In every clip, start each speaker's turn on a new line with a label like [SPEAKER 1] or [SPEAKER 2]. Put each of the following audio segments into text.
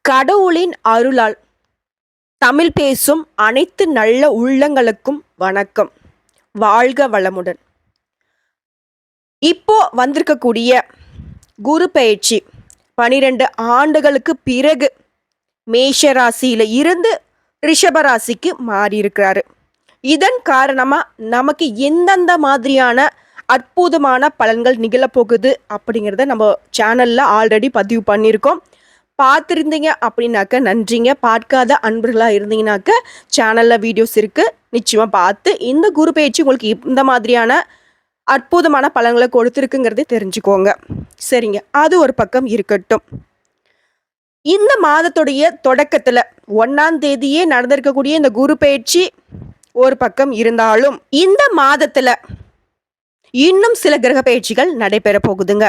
[SPEAKER 1] கடவுளின் அருளால் தமிழ் பேசும் அனைத்து நல்ல உள்ளங்களுக்கும் வணக்கம். வாழ்க வளமுடன். இப்போ வந்திருக்கக்கூடிய குரு பெயர்ச்சி 12 ஆண்டுகளுக்கு பிறகு மேஷ ராசியில இருந்து ரிஷபராசிக்கு மாறி இருக்கிறாரு. இதன் காரணமா நமக்கு எந்தெந்த மாதிரியான அற்புதமான பலன்கள் நிகழப்போகுது அப்படிங்கிறத நம்ம சேனல்ல ஆல்ரெடி பதிவு பண்ணியிருக்கோம். பார்த்துருந்தீங்க அப்படின்னாக்க நன்றிங்க. பார்க்காத அன்பர்களாக இருந்தீங்கன்னாக்க சேனலில் வீடியோஸ் இருக்குது, நிச்சயமாக பார்த்து இந்த குரு பயிற்சி உங்களுக்கு இந்த மாதிரியான அற்புதமான பலன்களை கொடுத்துருக்குங்கிறத தெரிஞ்சுக்கோங்க. சரிங்க, அது ஒரு பக்கம் இருக்கட்டும். இந்த மாதத்துடைய தொடக்கத்தில் 1ஆம் தேதியே நடந்திருக்கக்கூடிய இந்த குரு பயிற்சி ஒரு பக்கம் இருந்தாலும் இந்த மாதத்தில் இன்னும் சில கிரக பயிற்சிகள் நடைபெற போகுதுங்க.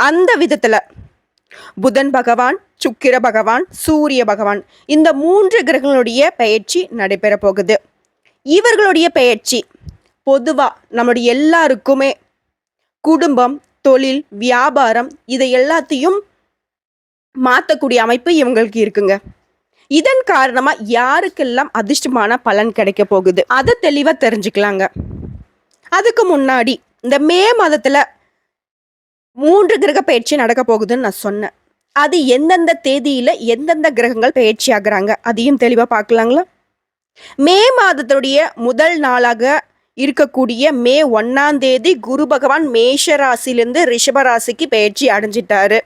[SPEAKER 1] அந்த விதத்தில் புதன் பகவான், சுக்கிர பகவான், சூரிய பகவான், இந்த 3 கிரகங்களுடைய பெயர்ச்சி நடைபெற போகுது. இவர்களுடைய பெயர்ச்சி பொதுவா நம்மளுடைய எல்லாருக்குமே குடும்பம், தொழில், வியாபாரம் இதை எல்லாத்தையும் மாற்றக்கூடிய அமைப்பு இவங்களுக்கு இருக்குங்க. இதன் காரணமா யாருக்கெல்லாம் அதிர்ஷ்டமான பலன் கிடைக்க போகுது அதை தெளிவா தெரிஞ்சுக்கலாங்க. அதுக்கு முன்னாடி இந்த மே மாதத்துல 3 கிரக பயிற்சி நடக்க போகுதுன்னு நான் சொன்னேன். அது எந்தெந்த தேதியில எந்தெந்த கிரகங்கள் பயிற்சி ஆகுறாங்க அதையும் தெளிவா பார்க்கலாங்களா? மே மாதத்துடைய முதல் நாளாக இருக்கக்கூடிய மே 1ஆம் தேதி குரு பகவான் மேஷ ராசியிலிருந்து ரிஷப ராசிக்கு பயிற்சி அடைஞ்சிட்டாரு.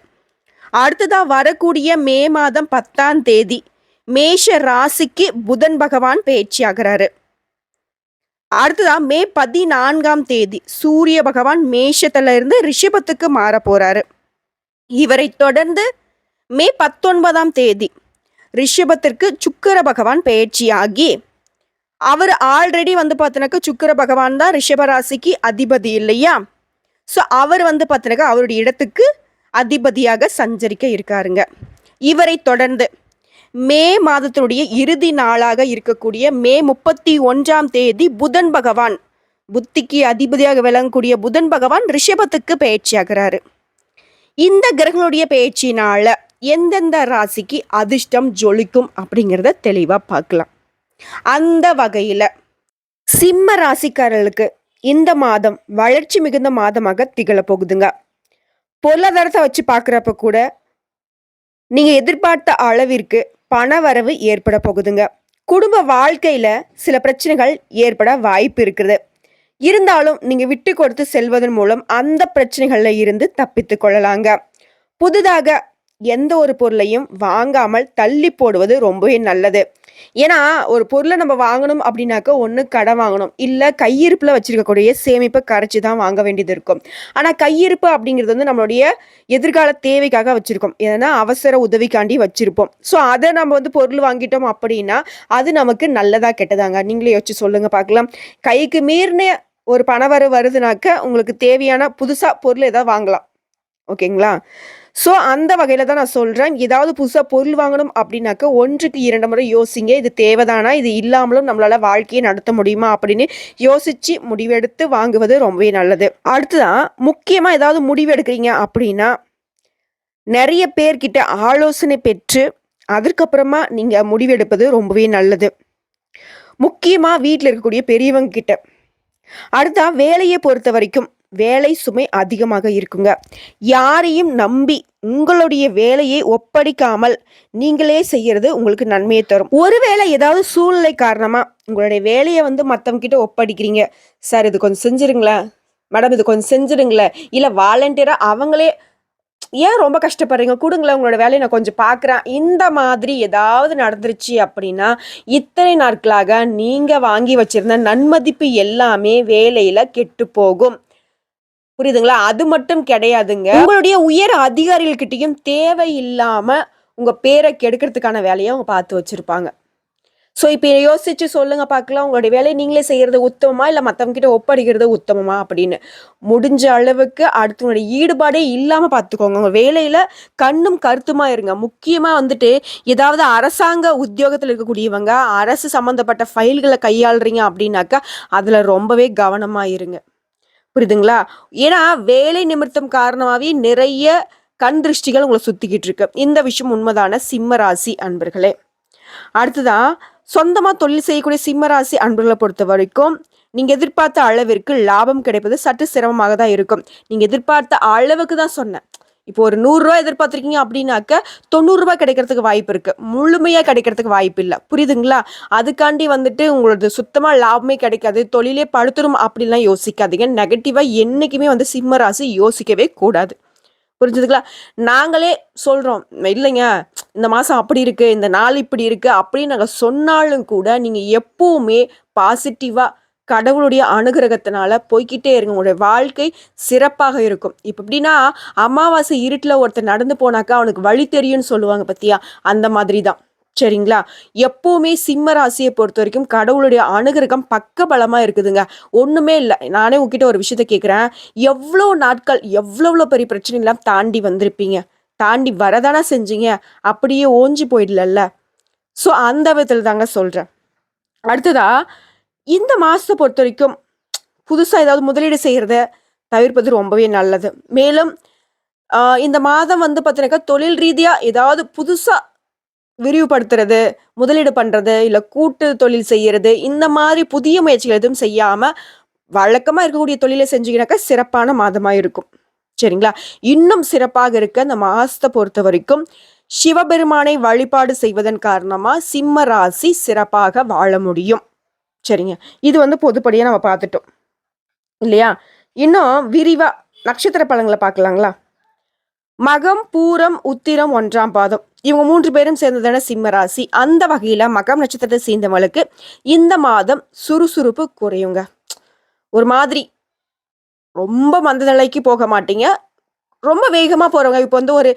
[SPEAKER 1] அடுத்ததா வரக்கூடிய மே மாதம் 10ஆம் தேதி மேஷ ராசிக்கு புதன் பகவான் பயிற்சி ஆகிறாரு. அடுத்ததான் மே 14ஆம் தேதி சூரிய பகவான் மேஷத்துல இருந்து ரிஷபத்துக்கு மாற போறாரு. இவரை தொடர்ந்து மே 19ஆம் தேதி ரிஷபத்திற்கு சுக்கிர பகவான் பயிற்சியாகி, அவர் ஆல்ரெடி பார்த்தீங்கன்னாக்கா சுக்கிர பகவான் தான் ரிஷபராசிக்கு அதிபதி இல்லையா? ஸோ அவர் பார்த்தீங்கன்னாக்கா அவருடைய இடத்துக்கு அதிபதியாக சஞ்சரிக்க இருக்காருங்க. இவரை தொடர்ந்து மே மாதத்தினுடைய இறுதி நாளாக இருக்கக்கூடிய மே 31ஆம் தேதி புதன் பகவான், புத்திக்கு அதிபதியாக விளங்கக்கூடிய புதன் பகவான் ரிஷபத்துக்கு பயிற்சியாகிறாரு. இந்த கிரகங்களுடைய பயிற்சினால எந்தெந்த ராசிக்கு அதிர்ஷ்டம் ஜொலிக்கும் அப்படிங்கிறத தெளிவா பார்க்கலாம். அந்த வகையில சிம்ம ராசிக்காரர்களுக்கு இந்த மாதம் வளர்ச்சி மிகுந்த மாதமாக திகழ போகுதுங்க. பொருளாதாரத்தை வச்சு பார்க்குறப்ப கூட நீங்க எதிர்பார்த்த அளவிற்கு பண வரவு ஏற்பட போகுதுங்க. குடும்ப வாழ்க்கையில சில பிரச்சனைகள் ஏற்பட வாய்ப்பு இருக்குது. இருந்தாலும் நீங்க விட்டு கொடுத்து செல்வதன் மூலம் அந்த பிரச்சனைகள்ல இருந்து தப்பித்து கொள்ளலாங்க. புதிதாக எந்த ஒரு பொருளையும் வாங்காமல் தள்ளி போடுவது ரொம்பவே நல்லது. ஏன்னா ஒரு பொருளை நம்ம வாங்கணும் அப்படின்னாக்க ஒன்று கடன் வாங்கணும், இல்லை கையிருப்பில் வச்சிருக்கக்கூடிய சேமிப்பை கரைச்சி தான் வாங்க வேண்டியது இருக்கும். ஆனால் கையிருப்பு அப்படிங்கிறது நம்மளுடைய எதிர்கால தேவைக்காக வச்சிருக்கோம், ஏன்னா அவசர உதவிக்காண்டி வச்சிருப்போம். ஸோ அதை நம்ம பொருள் வாங்கிட்டோம் அப்படின்னா அது நமக்கு நல்லதா கெட்டதாங்க? நீங்களே யோசிச்சு சொல்லுங்க பார்க்கலாம். கைக்கு மீறின ஒரு பணவரவு வருதுனாக்க உங்களுக்கு தேவையான புதுசாக பொருள் ஏதாவது வாங்கலாம், ஓகேங்களா? ஸோ அந்த வகையில் தான் நான் சொல்கிறேன், ஏதாவது புதுசாக பொருள் வாங்கணும் அப்படின்னாக்க 1க்கு 2 முறை யோசிங்க. இது தேவைதானா, இது இல்லாமலும் நம்மளால் வாழ்க்கையை நடத்த முடியுமா அப்படின்னு யோசித்து முடிவெடுத்து வாங்குவது ரொம்பவே நல்லது. அடுத்ததான் முக்கியமாக ஏதாவது முடிவு எடுக்கிறீங்க அப்படின்னா நிறைய பேர்கிட்ட ஆலோசனை பெற்று அதற்கப்புறமா நீங்கள் முடிவெடுப்பது ரொம்பவே நல்லது. முக்கியமாக வீட்டில் இருக்கக்கூடிய பெரியவங்க கிட்ட. அடுத்தா வேலையை பொறுத்த வரைக்கும் வேலை சுமை அதிகமாக இருக்குங்க. யாரையும் நம்பி உங்களுடைய வேலையை ஒப்படைக்காமல் நீங்களே செய்யறது உங்களுக்கு நன்மையை தரும். ஒருவேளை ஏதாவது சூழ்நிலை காரணமா உங்களுடைய வேலையை மற்றவங்க கிட்ட ஒப்படைக்கிறீங்க, சார் இது கொஞ்சம் செஞ்சிருங்களேன், மேடம் இது கொஞ்சம் செஞ்சிருங்களேன், இல்லை வாலண்டியரா அவங்களே ஏன் ரொம்ப கஷ்டப்படுறீங்க, கொடுங்களேன் உங்களோட வேலையை நான் கொஞ்சம் பார்க்குறேன், இந்த மாதிரி ஏதாவது நடந்துருச்சு அப்படின்னா இத்தனை நாட்களாக நீங்கள் வாங்கி வச்சிருந்த நன்மதிப்பு எல்லாமே வேலையில் கெட்டு போகும். புரியுதுங்களா? அது மட்டும் கிடையாதுங்க, உங்களுடைய உயர் அதிகாரிகள்கிட்டையும் தேவையில்லாம உங்க பேரை கெடுக்கிறதுக்கான வேலையை அவங்க பார்த்து வச்சிருப்பாங்க. ஸோ இப்போ யோசிச்சு சொல்லுங்க பார்க்கலாம், உங்களுடைய வேலையை நீங்களே செய்யறது உத்தமமா இல்லை மற்றவங்க கிட்ட ஒப்படைக்கிறது உத்தமமா அப்படின்னு. முடிஞ்ச அளவுக்கு அடுத்தவங்களுடைய ஈடுபாடே இல்லாமல் பார்த்துக்கோங்க. உங்கள் வேலையில் கண்ணும் கருத்துமா இருங்க. முக்கியமாக ஏதாவது அரசாங்க உத்தியோகத்தில் இருக்கக்கூடியவங்க அரசு சம்மந்தப்பட்ட ஃபைல்களை கையாளுறீங்க அப்படின்னாக்கா அதில் ரொம்பவே கவனமாக இருங்க. புரியுதுங்களா? ஏன்னா வேலை நிமித்தம் காரணமாகவே நிறைய கண் திருஷ்டிகள் உங்களை சுத்திக்கிட்டு இருக்கு. இந்த விஷயம் உண்மைதான சிம்ம ராசி அன்பர்களே. அடுத்ததான் சொந்தமா தொழில் செய்யக்கூடிய சிம்ம ராசி அன்பர்களை பொறுத்த வரைக்கும் நீங்க எதிர்பார்த்த அளவிற்கு லாபம் கிடைப்பது சற்று சிரமமாக தான் இருக்கும். நீங்க எதிர்பார்த்த அளவுக்கு தான் சொன்னேன். இப்போ ஒரு 100 ரூபாய் எதிர்பார்த்திருக்கீங்க அப்படின்னாக்க 90 ரூபாய் கிடைக்கிறதுக்கு வாய்ப்பு இருக்கு. முழுமையா கிடைக்கிறதுக்கு வாய்ப்பு இல்லை. புரியுதுங்களா? அதுக்காண்டி வந்துட்டு உங்களது சுத்தமா லாபமே கிடைக்காது, தொழிலே படுத்துரும் அப்படிலாம் யோசிக்காதீங்க. நெகட்டிவா என்னைக்குமே வந்து சிம்ம ராசி யோசிக்கவே கூடாது. புரிஞ்சுதுங்களா? நாங்களே சொல்றோம், இல்லைங்க இந்த மாசம் அப்படி இருக்கு, இந்த நாள் இப்படி இருக்கு அப்படின்னு நாங்க சொன்னாலும் கூட நீங்க எப்பவுமே பாசிட்டிவா கடவுளுடைய அனுகிரகத்தினால போய்க்கிட்டே இருங்க. உங்களுடைய வாழ்க்கை சிறப்பாக இருக்கும். இப்போ எப்படின்னா அமாவாசை இருட்டில் ஒருத்தர் நடந்து போனாக்கா அவனுக்கு வழி தெரியும்னு சொல்லுவாங்க பத்தியா, அந்த மாதிரி தான். சரிங்களா? எப்பவுமே சிம்ம ராசியை பொறுத்த வரைக்கும் கடவுளுடைய அனுகிரகம் பக்க பலமா இருக்குதுங்க. ஒண்ணுமே இல்லை. நானே உங்ககிட்ட ஒரு விஷயத்த கேட்குறேன். எவ்வளோ நாட்கள் எவ்வளோ பெரிய பிரச்சனை எல்லாம் தாண்டி வந்திருப்பீங்க, தாண்டி வரதானா செஞ்சீங்க, அப்படியே ஓஞ்சி போயிடல. ஸோ அந்த விதத்தில் தாங்க சொல்றேன். அடுத்ததா இந்த மாசத்தை பொறுத்த வரைக்கும் புதுசா ஏதாவது முதலீடு செய்யறத தவிர்ப்பது ரொம்பவே நல்லது. மேலும் இந்த மாதம் வந்து பார்த்தீங்கன்னாக்கா தொழில் ரீதியா ஏதாவது புதுசா விரிவுபடுத்துறது, முதலீடு பண்றது, இல்ல கூட்டு தொழில் செய்யறது, இந்த மாதிரி புதிய முயற்சிகள் எதுவும் செய்யாம வழக்கமா இருக்கக்கூடிய தொழிலை செஞ்சீங்கன்னாக்கா சிறப்பான மாதமா இருக்கும். சரிங்களா? இன்னும் சிறப்பாக இருக்க இந்த மாசத்தை பொறுத்த வரைக்கும் சிவபெருமானை வழிபாடு செய்வதன் காரணமா சிம்ம ராசி சிறப்பாக வாழ முடியும். சரிங்க. இது வந்து பொதுப்படியா நம்ம பார்த்துட்டோம் இல்லையா? இன்னும் விரிவா நட்சத்திர பலன்களை பார்க்கலாங்களா? மகம், பூரம், உத்திரம் 1ஆம் பாதம் இவங்க 3 பேரும் சேர்ந்ததான சிம்ம ராசி. அந்த வகையில மகம் நட்சத்திரத்தை சேர்ந்தவங்களுக்கு இந்த மாதம் சுறுசுறுப்பு குறையுங்க. ஒரு மாதிரி ரொம்ப மந்த நிலைக்கு போக மாட்டீங்க, ரொம்ப வேகமா போறவங்க. இப்போ வந்து ஒரு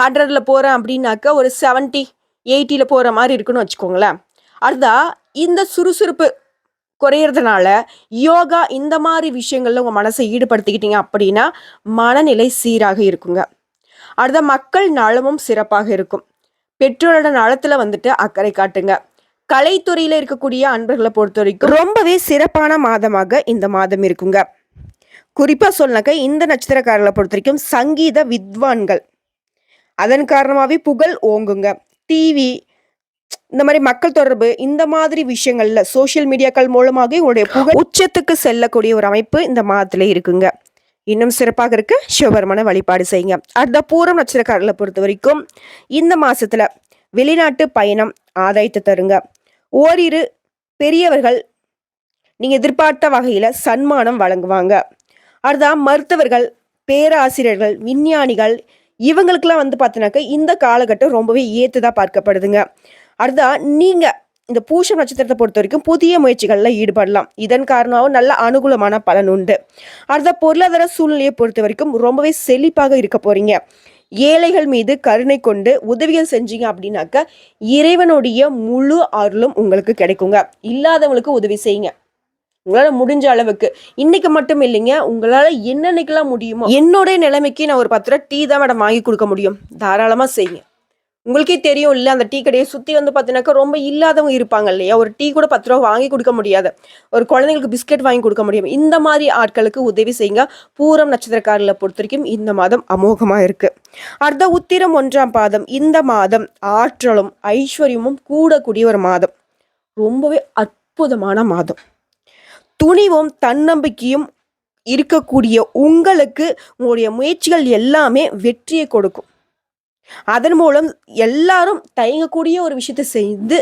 [SPEAKER 1] 100ல போறேன் அப்படின்னாக்க ஒரு 70, 80ல போற மாதிரி இருக்குன்னு வச்சுக்கோங்களேன். அடுத்தா இந்த சுறுசுறுப்பு குறையறதுனால யோகா இந்த மாதிரி விஷயங்கள்ல உங்க மனசை ஈடுபடுத்திக்கிட்டீங்க அப்படின்னா மனநிலை சீராக இருக்குங்க. அடுத்த மக்கள் நலமும் சிறப்பாக இருக்கும். பெற்றோரோட நலத்துல வந்துட்டு அக்கறை காட்டுங்க. கலைத்துறையில இருக்கக்கூடிய அன்பர்களை பொறுத்த வரைக்கும் ரொம்பவே சிறப்பான மாதமாக இந்த மாதம் இருக்குங்க. குறிப்பா சொன்னாக்க இந்த நட்சத்திரக்காரர்களை பொறுத்த வரைக்கும் சங்கீத வித்வான்கள் அதன் காரணமாவே புகழ் ஓங்குங்க. டிவி இந்த மாதிரி மக்கள் தொடர்பு இந்த மாதிரி விஷயங்கள்ல சோசியல் மீடியாக்கள் மூலமாக உங்களுடைய புகழ் உச்சத்துக்கு செல்லக்கூடிய ஒரு அமைப்பு இந்த மாதத்துல இருக்குங்க. இன்னும் சிறப்பாக இருக்க சிவபெருமான வழிபாடு செய்யுங்க. அடுத்த பூரம் நட்சத்திரக்காரர்களை பொறுத்த வரைக்கும் இந்த மாசத்துல வெளிநாட்டு பயணம் ஆதாயத்தை தருங்க. ஓரிரு பெரியவர்கள் நீங்க எதிர்பார்த்த வகையில சன்மானம் வழங்குவாங்க. அடுத்தா மருத்துவர்கள், பேராசிரியர்கள், விஞ்ஞானிகள் இவங்களுக்கெல்லாம் வந்து பார்த்தீங்கன்னாக்க இந்த காலகட்டம் ரொம்பவே ஏத்துதா பார்க்கப்படுதுங்க. அடுத்தா நீங்க இந்த பூசம் நட்சத்திரத்தை பொறுத்த வரைக்கும் புதிய முயற்சிகள்ல ஈடுபடலாம். இதன் காரணமாகவும் நல்ல அனுகூலமான பலன் உண்டு. அடுத்த பொருளாதார சூழ்நிலையை பொறுத்த வரைக்கும் ரொம்பவே செழிப்பாக இருக்க போறீங்க. ஏழைகள் மீது கருணை கொண்டு உதவிகள் செஞ்சீங்க அப்படின்னாக்க இறைவனுடைய முழு அருளும் உங்களுக்கு கிடைக்குங்க. இல்லாதவங்களுக்கு உதவி செய்யுங்க உங்களால முடிஞ்ச அளவுக்கு. இன்னைக்கு மட்டும் இல்லைங்க, உங்களால என்னன்னைக்கெல்லாம் முடியுமோ. என்னுடைய நிலைமைக்கு நான் ஒரு 10 ரூபா டீ தான் மேடம் வாங்கி கொடுக்க முடியும், தாராளமா செய்யுங்க. உங்களுக்கே தெரியும் இல்லை, அந்த டீ கடையை சுற்றி வந்து பார்த்தீங்கன்னாக்கா ரொம்ப இல்லாதவங்க இருப்பாங்க இல்லையா? ஒரு டீ கூட 10 ரூபா வாங்கி கொடுக்க முடியாது, ஒரு குழந்தைங்களுக்கு பிஸ்கெட் வாங்கி கொடுக்க முடியும். இந்த மாதிரி ஆட்களுக்கு உதவி செய்யுங்க. பூரம் நட்சத்திரக்காரர்களை பொறுத்த வரைக்கும் இந்த மாதம் அமோகமாக இருக்கு. அடுத்த உத்திரம் 1ஆம் பாதம் இந்த மாதம் ஆற்றலும் ஐஸ்வர்யமும் கூடக்கூடிய ஒரு மாதம். ரொம்பவே அற்புதமான மாதம். துணிவும் தன்னம்பிக்கையும் இருக்கக்கூடிய உங்களுக்கு உங்களுடைய முயற்சிகள் எல்லாமே வெற்றியை கொடுக்கும். அதன் மூலம் எல்லாரும் தயங்கக்கூடிய ஒரு விஷயத்தை செய்து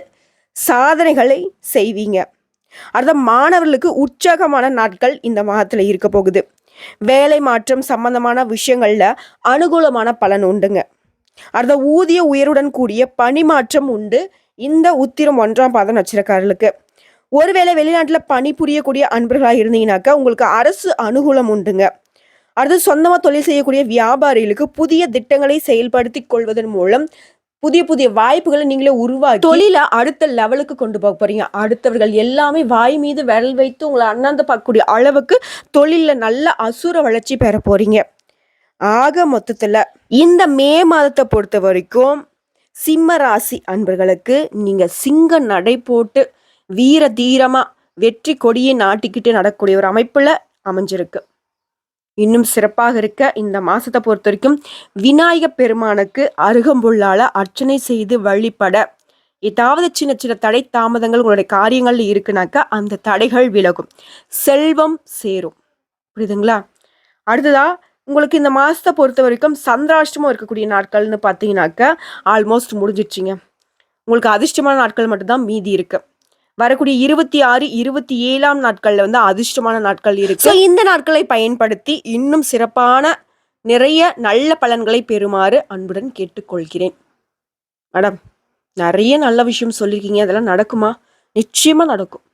[SPEAKER 1] சாதனைகளை செய்வீங்க. அடுத்த மாணவர்களுக்கு உற்சாகமான நாட்கள் இந்த மாதத்துல இருக்க போகுது. வேலை மாற்றம் சம்பந்தமான விஷயங்கள்ல அனுகூலமான பலன் உண்டுங்க. அடுத்த ஊதிய உயர்வுடன் கூடிய பணிமாற்றம் உண்டு இந்த உத்திரம் 1ஆம் பாதம் நட்சத்திரக்காரர்களுக்கு. ஒருவேளை வெளிநாட்டில் பணிபுரியக்கூடிய அன்பர்களாக இருந்தீங்கன்னாக்கா உங்களுக்கு அரசு அனுகூலம் உண்டுங்க. அடுத்து சொந்தமாக தொழில் செய்யக்கூடிய வியாபாரிகளுக்கு புதிய திட்டங்களை செயல்படுத்தி கொள்வதன் மூலம் புதிய புதிய வாய்ப்புகளை நீங்களே உருவாக்கி தொழிலை அடுத்த லெவலுக்கு கொண்டு போக போறீங்க. அடுத்தவர்கள் எல்லாமே வாய் மீது விரல் வைத்து உங்களை அண்ணாந்து பார்க்கக்கூடிய அளவுக்கு தொழிலில் நல்ல அசுர வளர்ச்சி பெற போறீங்க. ஆக மொத்தத்தில் இந்த மே மாதத்தை பொறுத்த வரைக்கும் சிம்ம ராசி அன்பர்களுக்கு நீங்க சிங்க நடை போட்டு வீர தீரமா வெற்றி கொடியை நாட்டிக்கிட்டு நடக்கக்கூடிய ஒரு அமைப்புல அமைஞ்சிருக்கு. இன்னும் சிறப்பாக இருக்க இந்த மாசத்தை பொறுத்த வரைக்கும் விநாயகப் பெருமானுக்கு அருகம்புல்லால அர்ச்சனை செய்து வழிபட ஏதாவது சின்ன சின்ன தடை தாமதங்கள் உங்களுடைய காரியங்கள்ல இருக்குனாக்கா அந்த தடைகள் விலகும், செல்வம் சேரும். புரியுதுங்களா? அடுத்ததா உங்களுக்கு இந்த மாசத்தை பொறுத்த வரைக்கும் சந்திராஷ்டமம் இருக்கக்கூடிய நாட்கள்னு பார்த்தீங்கன்னாக்கா ஆல்மோஸ்ட் முடிஞ்சிடுச்சிங்க. உங்களுக்கு அதிர்ஷ்டமான நாட்கள் மட்டும்தான் மீதி இருக்கு. வரக்கூடிய 26, 27ஆம் நாட்கள்ல வந்து அதிர்ஷ்டமான நாட்கள் இருக்கு. ஸோ இந்த நாட்களை பயன்படுத்தி இன்னும் சிறப்பான நிறைய நல்ல பலன்களை பெறுமாறு அன்புடன் கேட்டுக்கொள்கிறேன். மேடம், நிறைய நல்ல விஷயம் சொல்லியிருக்கீங்க. அதெல்லாம் நடக்குமா? நிச்சயமா நடக்கும்.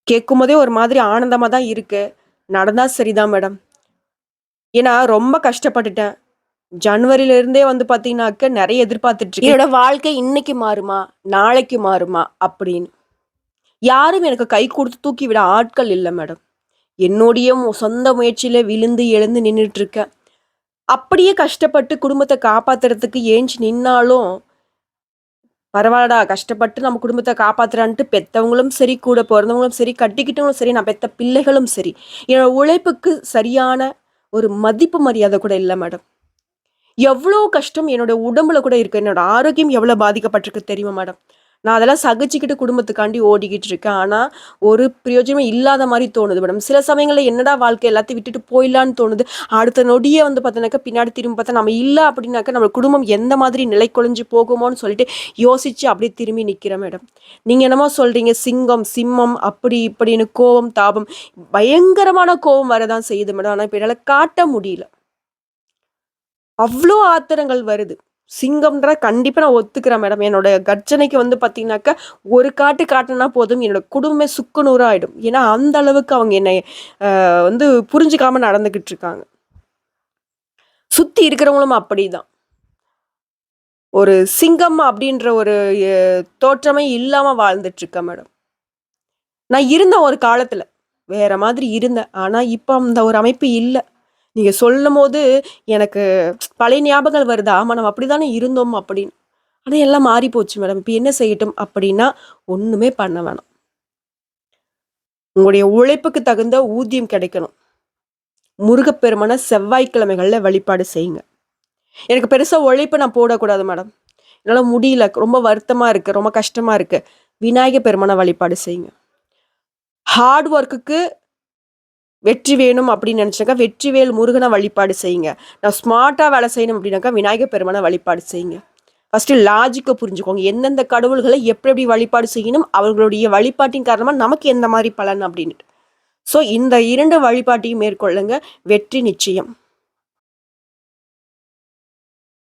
[SPEAKER 1] கேட்கும் போதே ஒரு மாதிரி ஆனந்தமா தான் இருக்கு. நடந்தா சரிதான் மேடம். ஏன்னா ரொம்ப கஷ்டப்பட்டுட்டேன். ஜனவரில இருந்தே வந்து பார்த்தீங்கன்னாக்க நிறைய எதிர்பார்த்துட்டு இருக்கேன். என்னோட வாழ்க்கை இன்னைக்கு மாறுமா, நாளைக்கு மாறுமா அப்படின்னு. யாரும் எனக்கு கை கொடுத்து தூக்கி விட ஆட்கள் இல்லை மேடம். என்னுடைய சொந்த முயற்சியில விழுந்து எழுந்து நின்றுட்டு இருக்கேன். அப்படியே கஷ்டப்பட்டு குடும்பத்தை காப்பாத்துறதுக்கு ஏஞ்சி நின்னாலும் பரவாயில்லடா, கஷ்டப்பட்டு நம்ம குடும்பத்தை காப்பாத்துறான்ட்டு பெத்தவங்களும் சரி, கூட பிறந்தவங்களும் சரி, கட்டிக்கிட்டவங்களும் சரி, நான் பெத்த பிள்ளைகளும் சரி, என்னோட உழைப்புக்கு சரியான ஒரு மதிப்பு மரியாதை கூட இல்லை மேடம். எவ்வளோ கஷ்டம் என்னோட உடம்புல கூட இருக்கு. என்னோட ஆரோக்கியம் எவ்வளோ பாதிக்கப்பட்டிருக்கு தெரியுமா மேடம்? நான் அதெல்லாம் சகிச்சுக்கிட்டு குடும்பத்துக்காண்டி ஓடிக்கிட்டு இருக்கேன். ஆனால் ஒரு பிரயோஜனமே இல்லாத மாதிரி தோணுது மேடம். சில சமயங்களில் என்னடா வாழ்க்கை எல்லாத்தையும் விட்டுட்டு போயிடலான்னு தோணுது. அடுத்த நொடியே வந்து பார்த்தோன்னாக்கா பின்னாடி திரும்பி பார்த்தா நம்ம இல்லை அப்படின்னாக்கா நம்ம குடும்பம் எந்த மாதிரி நிலை குலைஞ்சு போகுமோன்னு சொல்லிட்டு யோசிச்சு அப்படியே திரும்பி நிற்கிறேன் மேடம். நீங்கள் என்னமோ சொல்கிறீங்க சிங்கம், சிம்மம் அப்படி இப்படின்னு கோபம், தாபம், பயங்கரமான கோபம் வரதான் செய்யுது மேடம். ஆனால் இப்போ என்னால் காட்ட முடியல. அவ்வளோ ஆத்திரங்கள் வருது. சிங்கம்ன்ற கண்டிப்பாக நான் ஒத்துக்கிறேன் மேடம். என்னோட கர்ஜனைக்கு வந்து பார்த்தீங்கன்னாக்கா ஒரு காட்டு காட்டுனா போதும், என்னோட குடும்பமே சுக்கு நூறாயிடும். ஏன்னா அந்த அளவுக்கு அவங்க என்னை வந்து புரிஞ்சுக்காம நடந்துக்கிட்டு இருக்காங்க. சுற்றி இருக்கிறவங்களும் அப்படிதான். ஒரு சிங்கம் அப்படின்ற ஒரு தோற்றமே இல்லாமல் வாழ்ந்துட்டு இருக்கேன் மேடம். நான் இருந்த ஒரு காலத்தில் வேற மாதிரி இருந்தேன். ஆனால் இப்போ அந்த ஒரு அமைப்பு இல்லை. நீங்கள் சொல்லும் போது எனக்கு பழைய ஞாபகங்கள் வருதா? ஆமாம், நம்ம அப்படி தானே இருந்தோம் அப்படின்னு. ஆனால் எல்லாம் மாறி போச்சு மேடம். இப்போ என்ன செய்யட்டும் அப்படின்னா ஒன்றுமே பண்ண வேணாம். உங்களுடைய உழைப்புக்கு தகுந்த ஊதியம் கிடைக்கணும். முருகப்பெருமான செவ்வாய்க்கிழமைகளில் வழிபாடு செய்யுங்க. எனக்கு பெருசாக உழைப்பு நான் போடக்கூடாது மேடம். என்னால் முடியல, ரொம்ப வருத்தமாக இருக்குது, ரொம்ப கஷ்டமாக இருக்குது. விநாயகர் பெருமான வழிபாடு செய்யுங்க. ஹார்ட் ஒர்க்குக்கு வெற்றி வேணும் அப்படின்னு நினச்சாக்கா வெற்றிவேல் முருகனை வழிபாடு செய்யுங்க. நான் ஸ்மார்ட்டாக வேலை செய்யணும் அப்படின்னாக்கா விநாயகர் பெருமானை வழிபாடு செய்யுங்க. ஃபஸ்ட்டு லாஜிக்கை புரிஞ்சுக்கோங்க. எந்தெந்த கடவுள்களை எப்படி எப்படி வழிபாடு செய்யணும், அவர்களுடைய வழிபாட்டின் காரணமாக நமக்கு எந்த மாதிரி பலன் அப்படின்ட்டு. ஸோ இந்த 2 வழிபாட்டையும் மேற்கொள்ளுங்க, வெற்றி நிச்சயம்.